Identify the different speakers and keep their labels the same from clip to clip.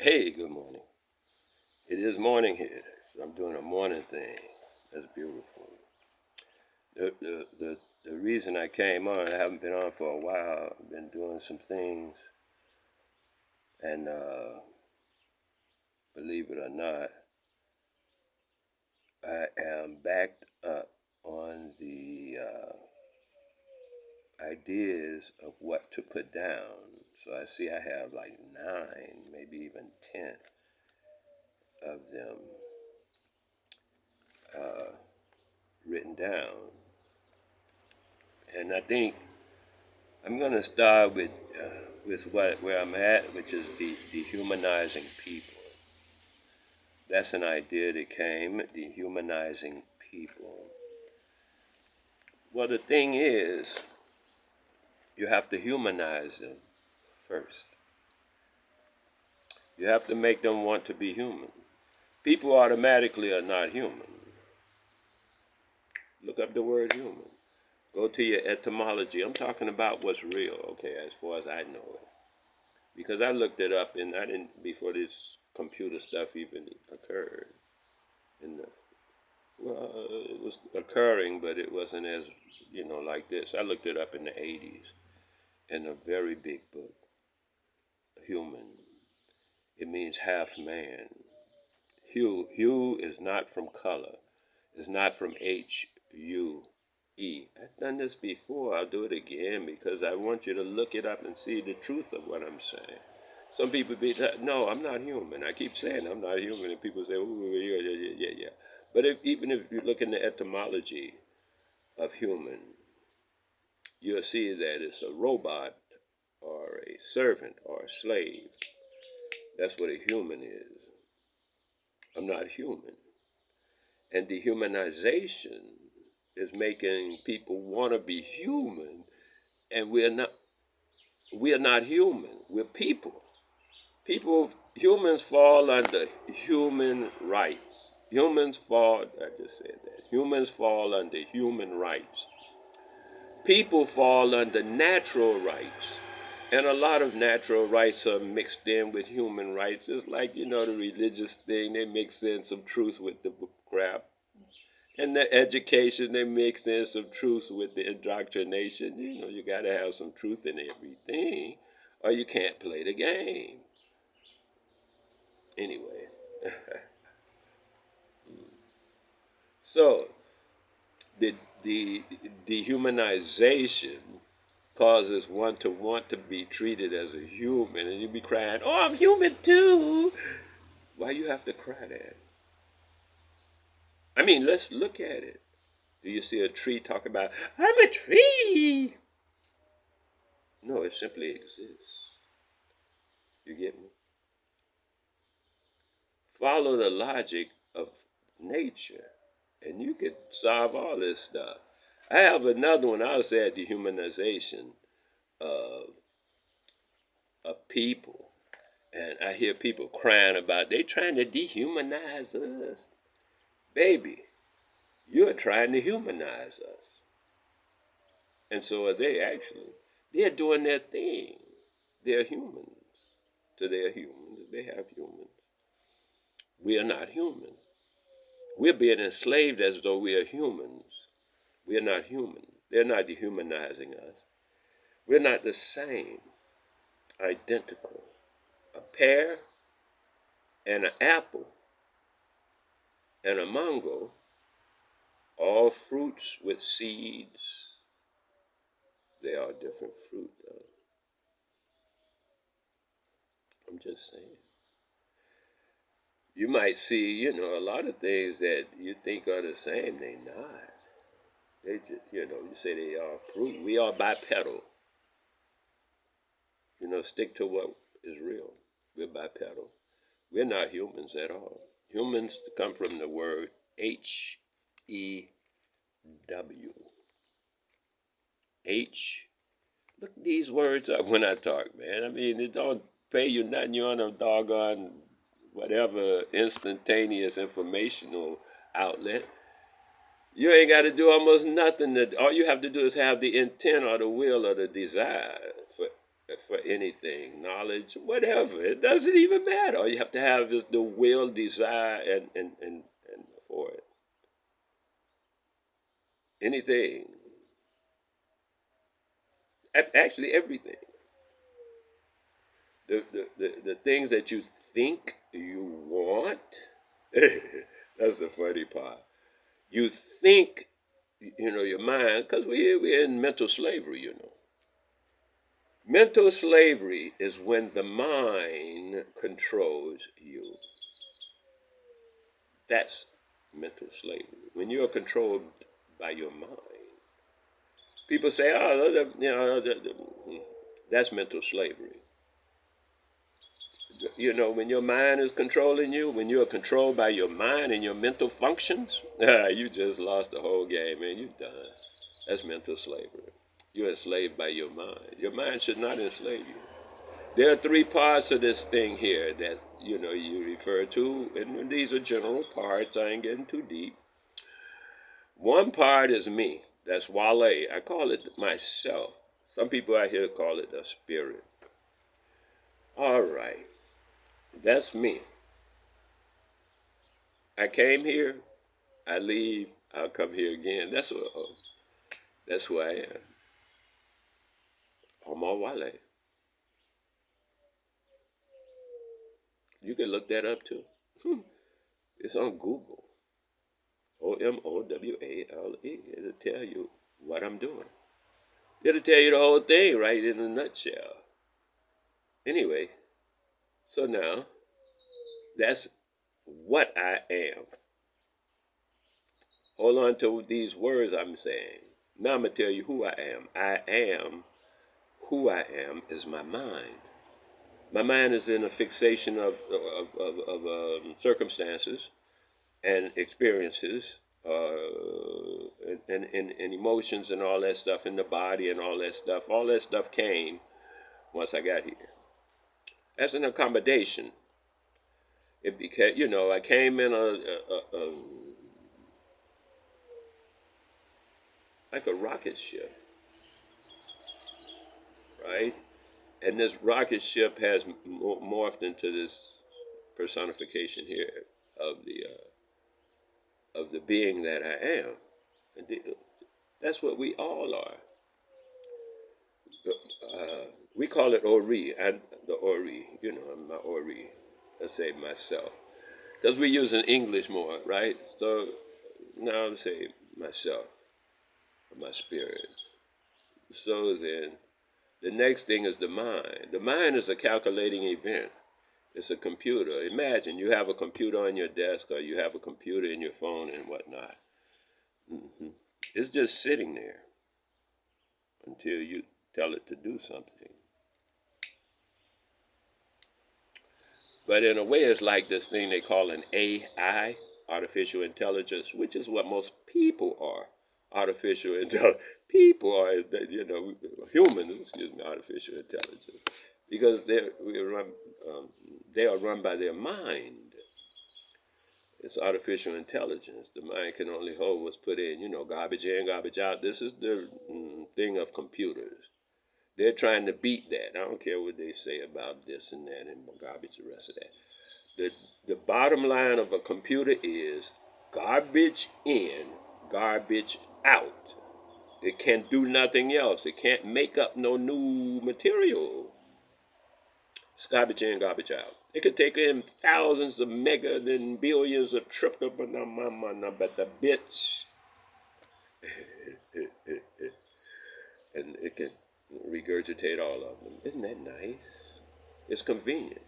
Speaker 1: Hey, good morning. It is morning here. So I'm doing a morning thing. That's beautiful. The reason I came on, I haven't been on for a while. I've been doing some things, and believe it or not, I am backed up on the ideas of what to put down. So I see I have like 9, maybe even 10 of them uh, written down. And I think I'm going to start with where I'm at, which is dehumanizing people. That's an idea that came, dehumanizing people. Well, the thing is, you have to humanize them first. You have to make them want to be human. People automatically are not human. Look up the word human. Go to your etymology. I'm talking about what's real, okay, as far as I know it. Because I looked it up, and I didn't, before this computer stuff even occurred. In the, well, it was occurring, but it wasn't as, like this. I looked it up in the 80s in a very big book, Human. It means half man. Hue is not from color. It's not from Hue. I've done this before. I'll do it again because I want you to look it up and see the truth of what I'm saying. Some people be like, no, I'm not human. I keep saying I'm not human, and people say, ooh, yeah. But even if you look in the etymology of human, you'll see that it's a robot or a servant or a slave. That's what a human is. I'm not human. And dehumanization is making people want to be human, and we're not. We are not human. We're people. Humans fall under human rights. I just said that. Humans fall under human rights. People fall under natural rights. And a lot of natural rights are mixed in with human rights. It's like, the religious thing, they mix in some truth with the crap. And the education, they mix in some truth with the indoctrination. You got to have some truth in everything, or you can't play the game. Anyway, so the the dehumanization causes one to want to be treated as a human, and you be crying, "Oh, I'm human too." Why you have to cry that? I mean, let's look at it. Do you see a tree talk about, "I'm a tree"? No, it simply exists. You get me? Follow the logic of nature, and you could solve all this stuff. I have another one. I'll say dehumanization of people, and I hear people crying about they trying to dehumanize us. Baby, you're trying to humanize us, and so are they. Actually, they're doing their thing. They're humans. To their humans, they have humans. We are not human. We're being enslaved as though we are humans. We're not human. They're not dehumanizing us. We're not the same, identical. A pear and an apple and a mango, all fruits with seeds. They are different fruit, though. I'm just saying. You might see, a lot of things that you think are the same. They're not. They just, you say they are fruit. We are bipedal. Stick to what is real. We're bipedal. We're not humans at all. Humans come from the word H-E-W. H. Look these words up when I talk, man. I mean, it don't pay you nothing. You're on a doggone whatever instantaneous informational outlet. You ain't got to do almost nothing. All you have to do is have the intent or the will or the desire for for anything, knowledge, whatever. It doesn't even matter. All you have to have is the will, desire, and for it. Anything. Actually, everything. The things that you think you want. That's the funny part. You think, your mind, because we're in mental slavery, Mental slavery is when the mind controls you. That's mental slavery. When you're controlled by your mind. People say, oh, that's mental slavery. When your mind is controlling you, when you're controlled by your mind and your mental functions, you just lost the whole game, man. You done. That's mental slavery. You're enslaved by your mind. Your mind should not enslave you. There are three parts of this thing here that you refer to, and these are general parts. I ain't getting too deep. One part is me. That's Wale. I call it myself. Some people out here call it a spirit. All right, that's me. I came here. I leave. I'll come here again. That's who I am. Omar Wale. You can look that up too. It's on Google. Omowale. It'll tell you what I'm doing. It'll tell you the whole thing right in a nutshell. Anyway, so now that's what I am. Hold on to these words I'm saying. Now I'm going to tell you who I am. Who I am is my mind. My mind is in a fixation of circumstances and experiences and emotions and all that stuff in the body and all that stuff. All that stuff came once I got here. As an accommodation, it became, I came in like a rocket ship, right? And this rocket ship has morphed into this personification here of the being that I am. And that's what we all are. We call it Ori, and the Ori, my Ori. Let's say myself, because we're using English more, right? So now I'm saying myself, my spirit. So then, the next thing is the mind. The mind is a calculating event. It's a computer. Imagine you have a computer on your desk or you have a computer in your phone and whatnot. hmm It's just sitting there until you tell it to do something. But in a way, it's like this thing they call an AI, artificial intelligence, which is what most people are. Artificial intelligence. People are, humans, excuse me, artificial intelligence. Because they are run by their mind. It's artificial intelligence. The mind can only hold what's put in, garbage in, garbage out. This is the thing of computers. They're trying to beat that. I don't care what they say about this and that and garbage, the rest of that. The, the bottom line of a computer is garbage in, garbage out. It can't do nothing else. It can't make up no new material. It's garbage in, garbage out. It could take in thousands of mega, then billions of triple, but the bits, and it can regurgitate all of them. Isn't that nice? It's convenient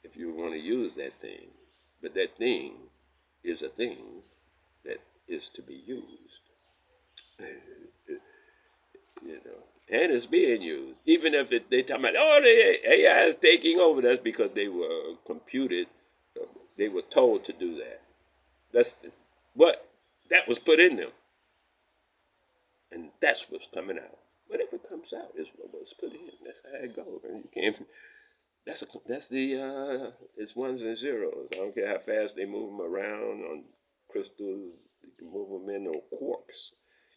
Speaker 1: if you want to use that thing, but that thing is a thing that is to be used. And it's being used. Even if they talk about, oh, the AI is taking over, that's because they were computed, they were told to do that. That's what that was put in them, and that's what's coming out. Whatever comes out is what was put in. That's how it goes. And you can't. That's the it's ones and zeros. I don't care how fast they move them around on crystals. You can move them in on quarks.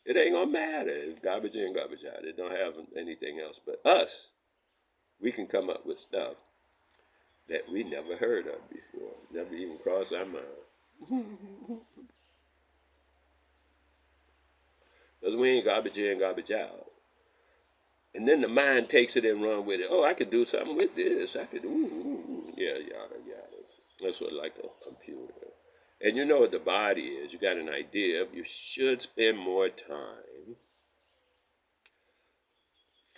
Speaker 1: It ain't gonna matter. It's garbage in, garbage out. It don't have anything else. But us, we can come up with stuff that we never heard of before, never even crossed our mind. Because we ain't garbage in, garbage out. And then the mind takes it and run with it. Oh, I could do something with this. I could, yeah, yada, yada. That's what like a computer. And you know what the body is. You got an idea. You should spend more time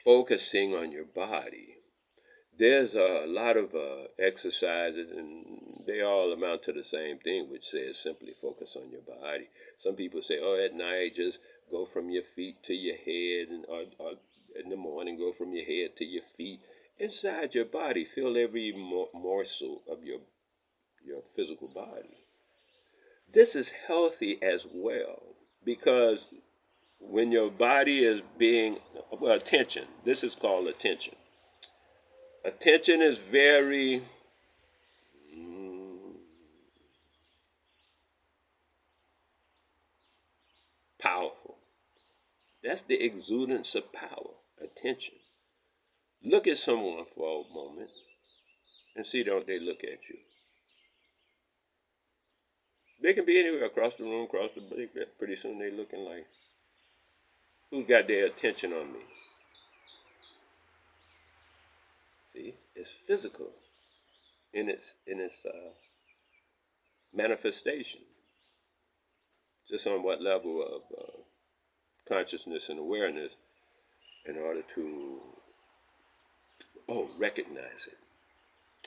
Speaker 1: focusing on your body. There's a lot of exercises, and they all amount to the same thing, which says simply focus on your body. Some people say, oh, at night, just go from your feet to your head, and or in the morning, go from your head to your feet. Inside your body, feel every morsel of your physical body. This is healthy as well because when your body is being, well, attention, this is called attention. Attention is very powerful. That's the exudance of power, attention. Look at someone for a moment and see don't they look at you. They can be anywhere across the room, across the break. Pretty soon they looking like, who's got their attention on me? See, it's physical in its manifestation. Just on what level of consciousness and awareness in order to recognize it.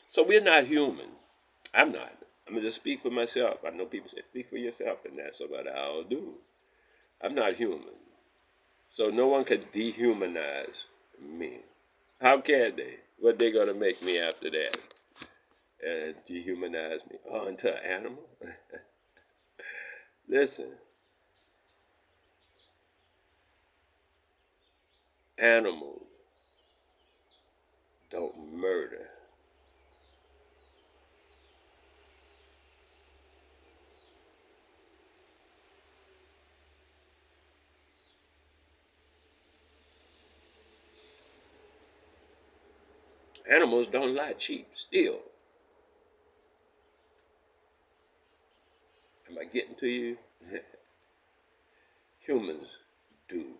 Speaker 1: So we're not human. I'm not. I'm gonna just speak for myself. I know people say speak for yourself, and that's what I'll do. I'm not human, so no one can dehumanize me. How can they? What they gonna make me after that? Dehumanize me? Oh, into an animal? Listen, animals don't murder. Animals don't lie, cheat, steal. Am I getting to you? Humans do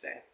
Speaker 1: that.